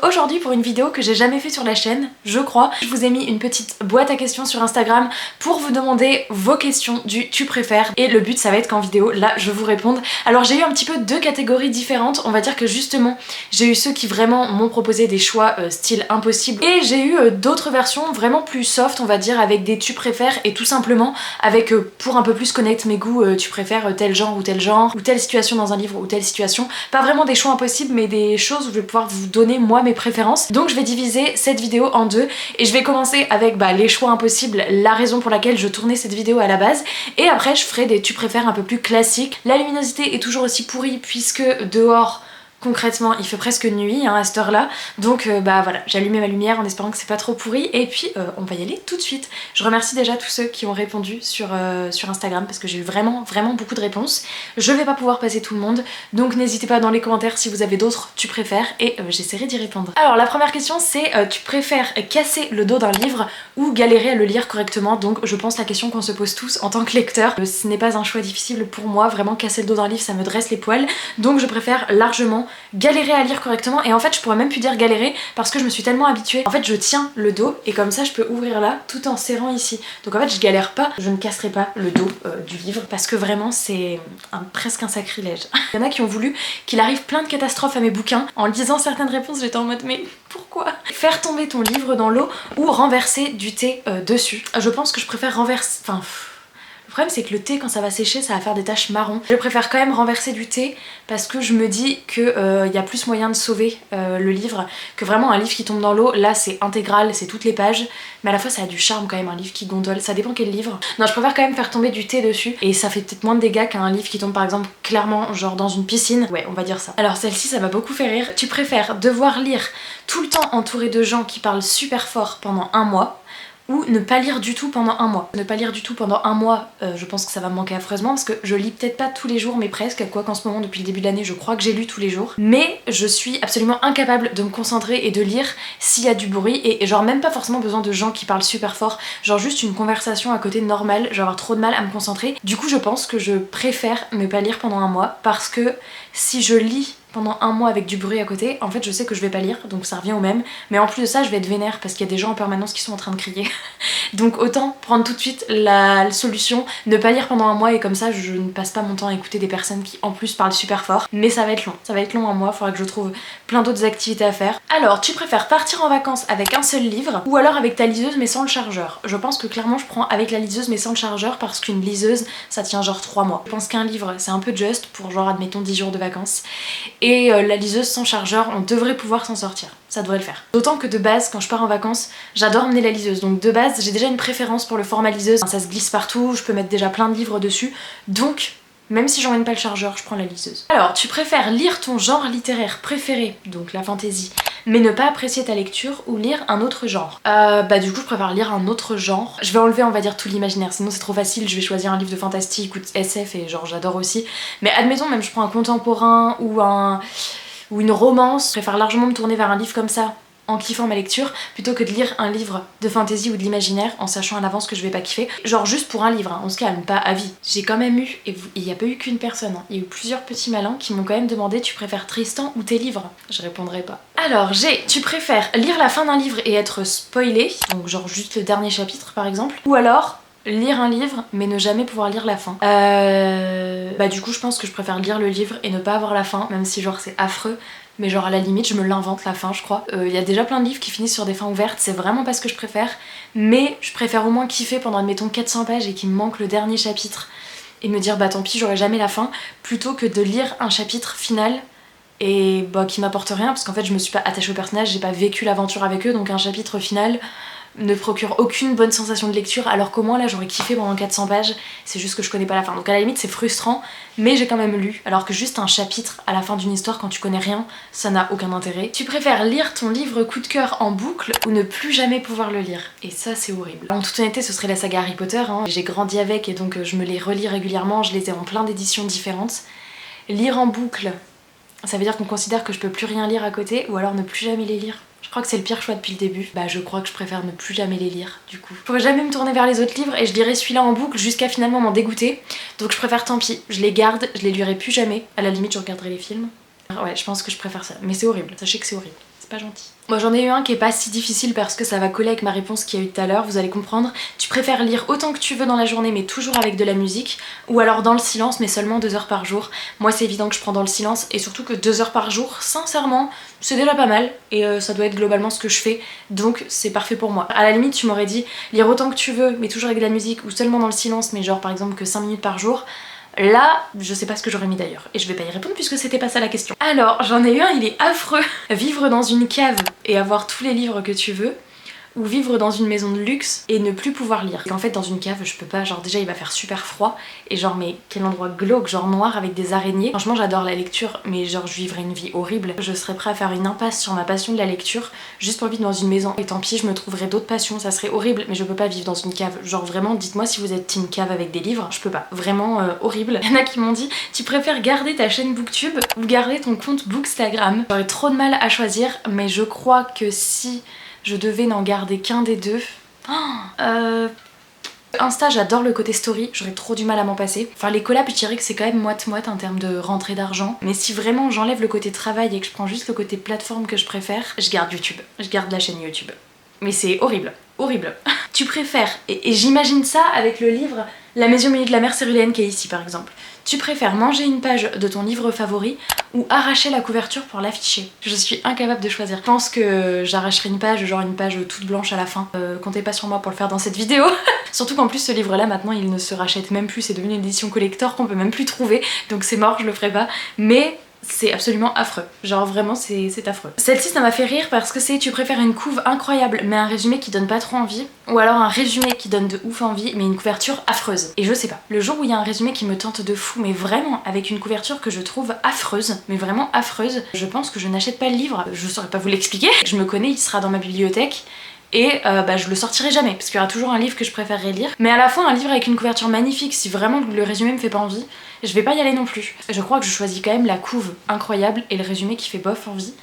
aujourd'hui pour une vidéo que j'ai jamais fait sur la chaîne, je crois. Je vous ai mis une petite boîte à questions sur Instagram pour vous demander vos questions du tu préfères. Et le but ça va être qu'en vidéo, là, je vous réponde. Alors j'ai eu un petit peu deux catégories différentes. On va dire que justement, j'ai eu ceux qui vraiment m'ont proposé des choix style impossible. Et j'ai eu d'autres versions vraiment plus soft, on va dire, avec des tu préfères et tout simplement avec, pour un peu plus connaître mes goûts, tu préfères tel genre, ou telle situation dans un livre ou telle situation. Pas vraiment des choix impossibles, mais des choses où je vais pouvoir vous donner moi mes préférences. Donc je vais diviser cette vidéo en deux et je vais commencer avec les choix impossibles, la raison pour laquelle je tournais cette vidéo à la base, et après je ferai des tu préfères un peu plus classiques. La luminosité est toujours aussi pourrie puisque dehors concrètement il fait presque nuit à cette heure là, donc voilà, j'ai allumé ma lumière en espérant que c'est pas trop pourri et puis on va y aller tout de suite. Je remercie déjà tous ceux qui ont répondu sur Instagram parce que j'ai eu vraiment beaucoup de réponses. Je vais pas pouvoir passer tout le monde, donc n'hésitez pas dans les commentaires si vous avez d'autres tu préfères et j'essaierai d'y répondre. Alors la première question c'est tu préfères casser le dos d'un livre ou galérer à le lire correctement? Donc je pense la question qu'on se pose tous en tant que lecteur. Ce n'est pas un choix difficile pour moi, vraiment casser le dos d'un livre ça me dresse les poils, donc je préfère largement galérer à lire correctement. Et en fait je pourrais même plus dire galérer parce que je me suis tellement habituée. En fait je tiens le dos et comme ça je peux ouvrir là tout en serrant ici. Donc en fait je galère pas, je ne casserai pas le dos du livre parce que vraiment c'est presque un sacrilège. Il y en a qui ont voulu qu'il arrive plein de catastrophes à mes bouquins. En lisant certaines réponses j'étais en mode mais pourquoi? Faire tomber ton livre dans l'eau ou renverser du thé dessus. Je pense que je préfère renverser... Enfin... Le problème c'est que le thé quand ça va sécher ça va faire des taches marron. Je préfère quand même renverser du thé parce que je me dis que y a plus moyen de sauver le livre que vraiment un livre qui tombe dans l'eau. Là c'est intégral, c'est toutes les pages, mais à la fois ça a du charme quand même un livre qui gondole, ça dépend quel livre. Non je préfère quand même faire tomber du thé dessus et ça fait peut-être moins de dégâts qu'un livre qui tombe par exemple clairement genre dans une piscine. Ouais on va dire ça. Alors celle-ci ça m'a beaucoup fait rire. Tu préfères devoir lire tout le temps entouré de gens qui parlent super fort pendant un mois ou ne pas lire du tout pendant un mois? Ne pas lire du tout pendant un mois, je pense que ça va me manquer affreusement parce que je lis peut-être pas tous les jours mais presque, quoi qu'en ce moment depuis le début de l'année je crois que j'ai lu tous les jours. Mais je suis absolument incapable de me concentrer et de lire s'il y a du bruit et genre même pas forcément besoin de gens qui parlent super fort, genre juste une conversation à côté normale, je vais avoir trop de mal à me concentrer. Du coup je pense que je préfère ne pas lire pendant un mois parce que si je lis pendant un mois avec du bruit à côté, en fait je sais que je vais pas lire, donc ça revient au même. Mais en plus de ça je vais être vénère parce qu'il y a des gens en permanence qui sont en train de crier. Donc autant prendre tout de suite la solution, ne pas lire pendant un mois et comme ça je ne passe pas mon temps à écouter des personnes qui en plus parlent super fort. Mais ça va être long un mois, il faudra que je trouve plein d'autres activités à faire. Alors tu préfères partir en vacances avec un seul livre ou alors avec ta liseuse mais sans le chargeur? Je pense que clairement je prends avec la liseuse mais sans le chargeur parce qu'une liseuse ça tient genre 3 mois. Je pense qu'un livre c'est un peu juste pour genre admettons 10 jours de vacances. Et la liseuse sans chargeur, on devrait pouvoir s'en sortir. Ça devrait le faire. D'autant que de base, quand je pars en vacances, j'adore emmener la liseuse. Donc de base, j'ai déjà une préférence pour le format liseuse. Ça se glisse partout, je peux mettre déjà plein de livres dessus. Donc, même si j'emmène pas le chargeur, je prends la liseuse. Alors, tu préfères lire ton genre littéraire préféré, donc la fantasy, mais ne pas apprécier ta lecture ou lire un autre genre? Du coup je préfère lire un autre genre. Je vais enlever on va dire tout l'imaginaire, sinon c'est trop facile, je vais choisir un livre de fantastique ou de SF et genre j'adore aussi. Mais admettons même je prends un contemporain ou une romance, je préfère largement me tourner vers un livre comme ça en kiffant ma lecture plutôt que de lire un livre de fantasy ou de l'imaginaire en sachant à l'avance que je vais pas kiffer. Genre juste pour un livre, hein, on se calme, pas à vie. J'ai quand même eu, et il n'y a pas eu qu'une personne, hein, il y a eu plusieurs petits malins qui m'ont quand même demandé tu préfères Tristan ou tes livres? Je répondrai pas. Alors j'ai tu préfères lire la fin d'un livre et être spoilé, donc genre juste le dernier chapitre par exemple, ou alors lire un livre mais ne jamais pouvoir lire la fin. Du coup je pense que je préfère lire le livre et ne pas avoir la fin, même si genre c'est affreux. Mais genre à la limite je me l'invente la fin je crois. Il y a déjà plein de livres qui finissent sur des fins ouvertes, c'est vraiment pas ce que je préfère. Mais je préfère au moins kiffer pendant admettons 400 pages et qu'il me manque le dernier chapitre et me dire tant pis j'aurai jamais la fin, plutôt que de lire un chapitre final et qui m'apporte rien parce qu'en fait je me suis pas attachée au personnage, j'ai pas vécu l'aventure avec eux, donc un chapitre final ne procure aucune bonne sensation de lecture alors qu'au moins là j'aurais kiffé pendant 400 pages, c'est juste que je connais pas la fin. Donc à la limite c'est frustrant mais j'ai quand même lu, alors que juste un chapitre à la fin d'une histoire quand tu connais rien, ça n'a aucun intérêt. Tu préfères lire ton livre coup de cœur en boucle ou ne plus jamais pouvoir le lire? Et ça c'est horrible. En toute honnêteté ce serait la saga Harry Potter, hein. J'ai grandi avec et donc je me les relis régulièrement, je les ai en plein d'éditions différentes. Lire en boucle, ça veut dire qu'on considère que je peux plus rien lire à côté ou alors ne plus jamais les lire. Je crois que c'est le pire choix depuis le début. Je crois que je préfère ne plus jamais les lire du coup. Je pourrais jamais me tourner vers les autres livres et je lirai celui-là en boucle jusqu'à finalement m'en dégoûter. Donc je préfère tant pis, je les garde, je les lirai plus jamais. À la limite je regarderai les films. Ouais je pense que je préfère ça. Mais c'est horrible, sachez que c'est horrible. c'est pas gentil. Moi j'en ai eu un qui est pas si difficile parce que ça va coller avec ma réponse qu'il y a eu tout à l'heure, vous allez comprendre. Tu préfères lire autant que tu veux dans la journée mais toujours avec de la musique, ou alors dans le silence mais seulement 2 heures par jour. Moi c'est évident que je prends dans le silence, et surtout que 2 heures par jour, sincèrement, c'est déjà pas mal, et ça doit être globalement ce que je fais, donc c'est parfait pour moi. À la limite tu m'aurais dit lire autant que tu veux mais toujours avec de la musique, ou seulement dans le silence mais genre par exemple que 5 minutes par jour. Là, je sais pas ce que j'aurais mis d'ailleurs, et je vais pas y répondre puisque c'était pas ça la question. Alors, j'en ai eu un, il est affreux. Vivre dans une cave et avoir tous les livres que tu veux, ou vivre dans une maison de luxe et ne plus pouvoir lire. En fait dans une cave je peux pas, genre déjà il va faire super froid, et genre mais quel endroit glauque, genre noir avec des araignées. Franchement j'adore la lecture mais genre je vivrais une vie horrible. Je serais prêt à faire une impasse sur ma passion de la lecture juste pour vivre dans une maison, et tant pis je me trouverais d'autres passions, ça serait horrible, mais je peux pas vivre dans une cave. Genre vraiment dites-moi si vous êtes team cave avec des livres, je peux pas, vraiment horrible. Il y en a qui m'ont dit tu préfères garder ta chaîne Booktube ou garder ton compte Bookstagram. J'aurais trop de mal à choisir, mais je crois que si je devais n'en garder qu'un des deux. Insta, j'adore le côté story, j'aurais trop du mal à m'en passer. Enfin les collabs je dirais que c'est quand même moite-moite en termes de rentrée d'argent. Mais si vraiment j'enlève le côté travail et que je prends juste le côté plateforme que je préfère, je garde YouTube. Je garde la chaîne YouTube. Mais c'est horrible, horrible. Tu préfères, et j'imagine ça avec le livre La maison au milieu de la mer céruléenne qui est ici par exemple. Tu préfères manger une page de ton livre favori ou arracher la couverture pour l'afficher? Je suis incapable de choisir. Je pense que j'arracherai une page, genre une page toute blanche à la fin. Comptez pas sur moi pour le faire dans cette vidéo. Surtout qu'en plus ce livre là maintenant il ne se rachète même plus, c'est devenu une édition collector qu'on peut même plus trouver, donc c'est mort, je le ferai pas. Mais c'est absolument affreux, genre vraiment c'est affreux. Celle-ci ça m'a fait rire parce que c'est tu préfères une couve incroyable mais un résumé qui donne pas trop envie, ou alors un résumé qui donne de ouf envie mais une couverture affreuse. Et je sais pas, le jour où il y a un résumé qui me tente de fou mais vraiment avec une couverture que je trouve affreuse, mais vraiment affreuse, je pense que je n'achète pas le livre. Je saurais pas vous l'expliquer, je me connais, il sera dans ma bibliothèque et je le sortirai jamais parce qu'il y aura toujours un livre que je préférerais lire. Mais à la fois un livre avec une couverture magnifique, si vraiment le résumé me fait pas envie, je vais pas y aller non plus. Je crois que je choisis quand même la couve incroyable et le résumé qui fait bof envie,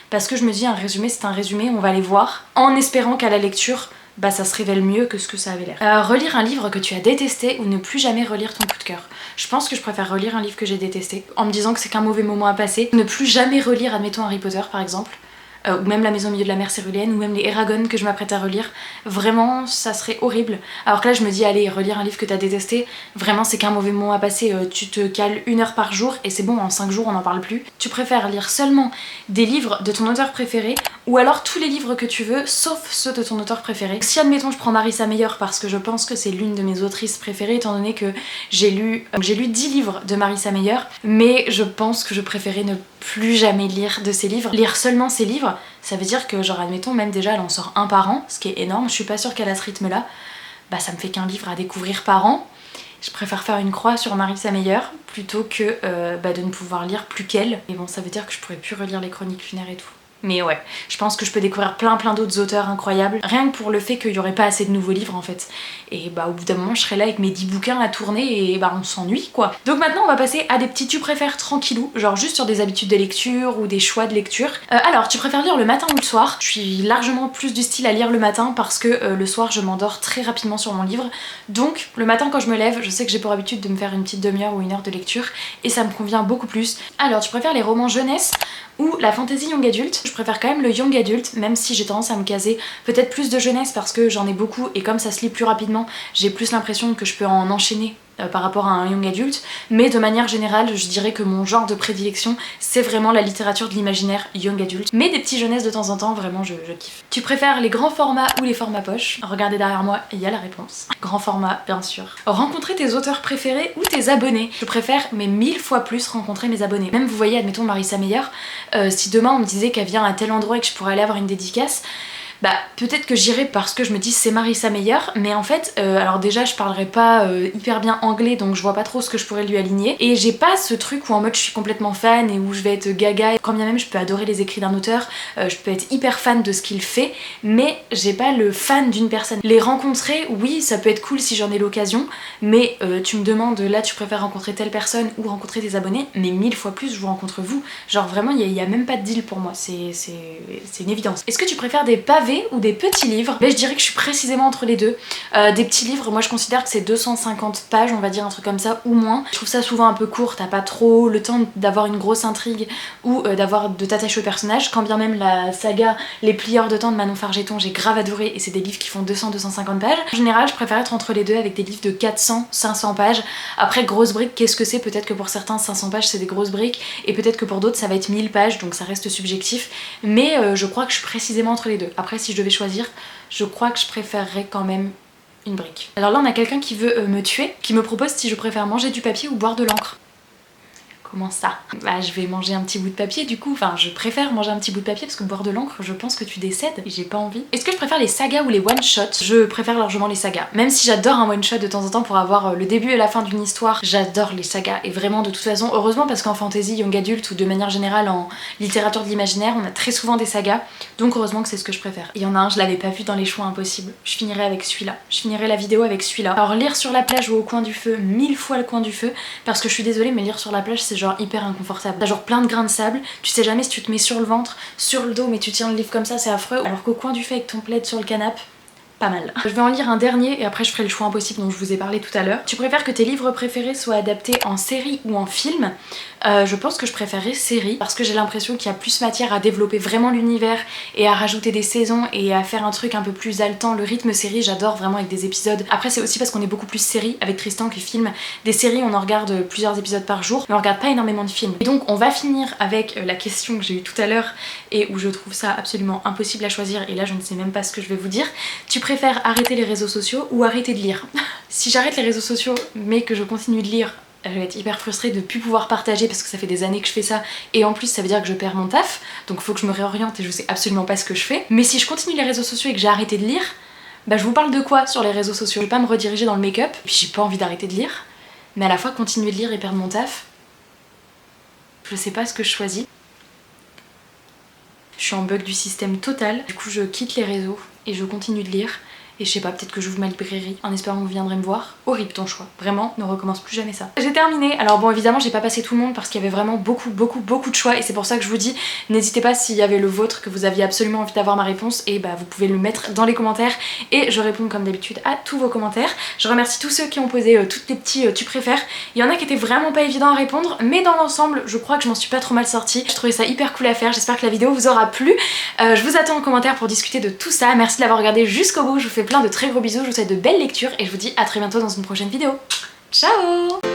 parce que je me dis un résumé c'est un résumé, on va aller voir en espérant qu'à la lecture ça se révèle mieux que ce que ça avait l'air. Relire un livre que tu as détesté ou ne plus jamais relire ton coup de cœur. Je pense que je préfère relire un livre que j'ai détesté en me disant que c'est qu'un mauvais moment à passer. Ne plus jamais relire, admettons Harry Potter par exemple, ou même La maison au milieu de la mer céruléenne, ou même les Eragon que je m'apprête à relire. Vraiment ça serait horrible. Alors que là je me dis allez, relire un livre que t'as détesté, vraiment c'est qu'un mauvais moment à passer, tu te cales 1 heure par jour et c'est bon, en 5 jours on n'en parle plus. Tu préfères lire seulement des livres de ton auteur préféré, ou alors tous les livres que tu veux sauf ceux de ton auteur préféré. Si admettons je prends Marissa Meyer parce que je pense que c'est l'une de mes autrices préférées étant donné que j'ai lu 10 livres de Marissa Meyer, mais je pense que je préférais ne plus jamais lire de ses livres. Lire seulement ses livres, ça veut dire que genre admettons même déjà elle en sort un par an, ce qui est énorme, je suis pas sûre qu'elle a ce rythme là, ça me fait qu'un livre à découvrir par an. Je préfère faire une croix sur Marissa Meyer plutôt que de ne pouvoir lire plus qu'elle. Et bon ça veut dire que je pourrais plus relire les chroniques lunaires et tout. Mais ouais, je pense que je peux découvrir plein d'autres auteurs incroyables, rien que pour le fait qu'il y aurait pas assez de nouveaux livres en fait. Et au bout d'un moment je serais là avec mes 10 bouquins à tourner et on s'ennuie quoi. Donc maintenant on va passer à des petits tu préfères tranquillou, genre juste sur des habitudes de lecture ou des choix de lecture. Alors tu préfères lire le matin ou le soir? Je suis largement plus du style à lire le matin parce que le soir je m'endors très rapidement sur mon livre. Donc le matin quand je me lève, je sais que j'ai pour habitude de me faire une petite demi-heure ou 1 heure de lecture et ça me convient beaucoup plus. Alors tu préfères les romans jeunesse ou la fantasy young adulte? Je préfère quand même le young adulte, même si j'ai tendance à me caser peut-être plus de jeunesse parce que j'en ai beaucoup et comme ça se lit plus rapidement, j'ai plus l'impression que je peux en enchaîner par rapport à un young adulte, mais de manière générale je dirais que mon genre de prédilection c'est vraiment la littérature de l'imaginaire young adulte, mais des petits jeunesses de temps en temps, vraiment je kiffe. Tu préfères les grands formats ou les formats poche? Regardez derrière moi, il y a la réponse. Grand format bien sûr. Rencontrer tes auteurs préférés ou tes abonnés? Je préfère mais 1000 fois plus rencontrer mes abonnés. Même vous voyez admettons Marissa Meyer, si demain on me disait qu'elle vient à tel endroit et que je pourrais aller avoir une dédicace, peut-être que j'irai parce que je me dis c'est Marissa Meyer, mais en fait, alors déjà je parlerai pas hyper bien anglais donc je vois pas trop ce que je pourrais lui aligner, et j'ai pas ce truc où en mode je suis complètement fan et où je vais être gaga, quand bien même je peux adorer les écrits d'un auteur, je peux être hyper fan de ce qu'il fait, mais j'ai pas le fan d'une personne. Les rencontrer, oui ça peut être cool si j'en ai l'occasion, mais tu me demandes là tu préfères rencontrer telle personne ou rencontrer tes abonnés, mais 1000 fois plus je vous rencontre vous, genre vraiment il y a même pas de deal pour moi, c'est une évidence. Est-ce que tu préfères des pavés pavés ou des petits livres? Ben, je dirais que je suis précisément entre les deux. Des petits livres, moi je considère que c'est 250 pages, on va dire un truc comme ça, ou moins. Je trouve ça souvent un peu court, t'as pas trop le temps d'avoir une grosse intrigue ou de t'attacher au personnage, quand bien même la saga Les Plieurs de Temps de Manon Fargeton, j'ai grave adoré et c'est des livres qui font 200-250 pages. En général, je préfère être entre les deux avec des livres de 400-500 pages. Après, grosse brique, qu'est-ce que c'est? Peut-être que pour certains, 500 pages c'est des grosses briques et peut-être que pour d'autres ça va être 1000 pages, donc ça reste subjectif. Mais je crois que je suis précisément entre les deux. Après, si je devais choisir, je crois que je préférerais quand même une brique. Alors là, on a quelqu'un qui veut me tuer, qui me propose si je préfère manger du papier ou boire de l'encre. Comment ça? Bah je vais manger un petit bout de papier du coup, enfin je préfère manger un petit bout de papier parce que boire de l'encre je pense que tu décèdes et j'ai pas envie. Est-ce que je préfère les sagas ou les one shots? Je préfère largement les sagas. Même si j'adore un one shot de temps en temps pour avoir le début et la fin d'une histoire, j'adore les sagas et vraiment de toute façon, heureusement parce qu'en fantasy, young adulte ou de manière générale en littérature de l'imaginaire, on a très souvent des sagas, donc heureusement que c'est ce que je préfère. Il y en a un, je l'avais pas vu dans les choix impossibles, je finirai avec celui-là. Je finirai la vidéo avec celui-là. Alors lire sur la plage ou au coin du feu, 1000 fois le coin du feu, parce que je suis désolée mais lire sur la plage c'est genre hyper inconfortable. T'as genre plein de grains de sable, tu sais jamais si tu te mets sur le ventre, sur le dos, mais tu tiens le livre comme ça, c'est affreux. Alors qu'au coin du feu avec ton plaid sur le canapé, pas mal. Je vais en lire un dernier et après je ferai le choix impossible dont je vous ai parlé tout à l'heure. Tu préfères que tes livres préférés soient adaptés en série ou en film? Je pense que je préférerais série parce que j'ai l'impression qu'il y a plus matière à développer vraiment l'univers et à rajouter des saisons et à faire un truc un peu plus haletant. Le rythme série, j'adore vraiment avec des épisodes. Après c'est aussi parce qu'on est beaucoup plus série avec Tristan que film. Des séries on en regarde plusieurs épisodes par jour mais on regarde pas énormément de films. Et donc on va finir avec la question que j'ai eue tout à l'heure et où je trouve ça absolument impossible à choisir et là je ne sais même pas ce que je vais vous dire. Tu préfères arrêter les réseaux sociaux ou arrêter de lire? Si j'arrête les réseaux sociaux mais que je continue de lire, je vais être hyper frustrée de plus pouvoir partager parce que ça fait des années que je fais ça et en plus ça veut dire que je perds mon taf, donc faut que je me réoriente et je sais absolument pas ce que je fais. Mais si je continue les réseaux sociaux et que j'ai arrêté de lire, bah je vous parle de quoi sur les réseaux sociaux? Je vais pas me rediriger dans le make-up, puis j'ai pas envie d'arrêter de lire, mais à la fois continuer de lire et perdre mon taf, je sais pas ce que je choisis. Je suis en bug du système total, du coup je quitte les réseaux et je continue de lire. Et je sais pas, peut-être que j'ouvre ma librairie en espérant que vous viendrez me voir. Horrible ton choix, vraiment, ne recommence plus jamais ça. J'ai terminé, alors bon évidemment j'ai pas passé tout le monde parce qu'il y avait vraiment beaucoup de choix et c'est pour ça que je vous dis, n'hésitez pas s'il y avait le vôtre, que vous aviez absolument envie d'avoir ma réponse et bah vous pouvez le mettre dans les commentaires et je réponds comme d'habitude à tous vos commentaires. Je remercie tous ceux qui ont posé toutes les petits tu préfères. Il y en a qui étaient vraiment pas évidents à répondre mais dans l'ensemble je crois que je m'en suis pas trop mal sortie. Je trouvais ça hyper cool à faire, j'espère que la vidéo vous aura plu. Je vous attends en commentaire pour discuter de tout ça, merci de l'avoir regardé jusqu'au bout, je vous fais plein de très gros bisous, je vous souhaite de belles lectures et je vous dis à très bientôt dans une prochaine vidéo. Ciao!